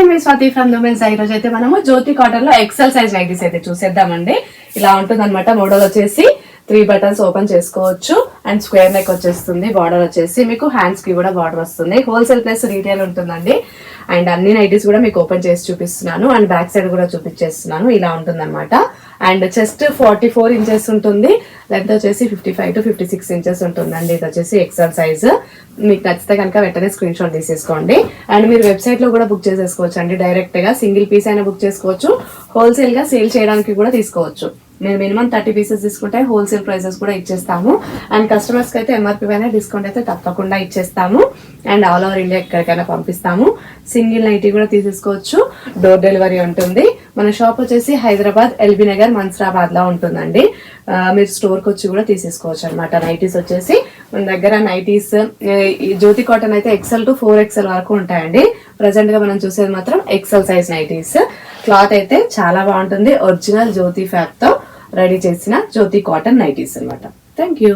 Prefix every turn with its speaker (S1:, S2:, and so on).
S1: నేను మీ Swathi from women's. ఈ రోజు అయితే మనము జ్యోతి కాటన్ లో ఎక్సెల్ సైజ్ నైటీస్ అయితే చూసేద్దామండి. ఇలా ఉంటుంది అనమాట. మోడల్ వచ్చేసి 3 బటన్స్ ఓపెన్ చేసుకోవచ్చు అండ్ స్క్వేర్ నెక్ వచ్చేస్తుంది. బార్డర్ వచ్చేసి మీకు హ్యాండ్స్ కి కూడా బార్డర్ వస్తుంది. హోల్సేల్ ప్లస్ రీటైల్ ఉంటుందండి. అండ్ అన్ని నైటీస్ కూడా మీకు ఓపెన్ చేసి చూపిస్తున్నాను అండ్ బ్యాక్ సైడ్ కూడా చూపించేస్తున్నాను. ఇలా ఉంటుంది అనమాట. అండ్ చెస్ట్ 44 ఇంచెస్ ఉంటుంది. లెంత్ వచ్చేసి 55 to 56 ఇంచెస్ ఉంటుందండి. ఇది వచ్చేసి ఎక్సెల్ సైజ్. మీకు నచ్చితే కనుక వెంటనే స్క్రీన్ షాట్ తీసేసుకోండి. అండ్ మీరు వెబ్సైట్ లో కూడా బుక్ చేసేసుకోవచ్చు అండి. డైరెక్ట్ గా సింగిల్ పీస్ అయినా బుక్ చేసుకోవచ్చు, హోల్సేల్ గా సేల్ చేయడానికి కూడా తీసుకోవచ్చు. మీరు మినిమం 30 పీసెస్ తీసుకుంటే హోల్సేల్ ప్రైసెస్ కూడా ఇచ్చేస్తాము. అండ్ కస్టమర్స్ కి అయితే ఎంఆర్పీ పైన డిస్కౌంట్ అయితే తప్పకుండా ఇచ్చేస్తాము. అండ్ ఆల్ ఓవర్ ఇండియా ఎక్కడికైనా పంపిస్తాము. సింగిల్ నైటీ కూడా తీసేసుకోవచ్చు. డోర్ డెలివరీ ఉంటుంది. మన షాప్ వచ్చేసి హైదరాబాద్ ఎల్బీ నగర్ మన్సరాబాద్ లో ఉంటుందండి. మీరు స్టోర్ కి వచ్చి కూడా తీసేసుకోవచ్చు అనమాట. నైటీస్ వచ్చేసి మన దగ్గర నైటీస్ జ్యోతి కాటన్ అయితే XL to 4XL వరకు ఉంటాయండి. ప్రెసెంట్ గా మనం చూసేది మాత్రం ఎక్సెల్ సైజ్ నైటీస్. క్లాత్ అయితే చాలా బాగుంటుంది. ఒరిజినల్ జ్యోతి ఫ్యాబ్ తో రెడీ చేసిన జ్యోతి కాటన్ నైటీస్ అనమాట. Thank you.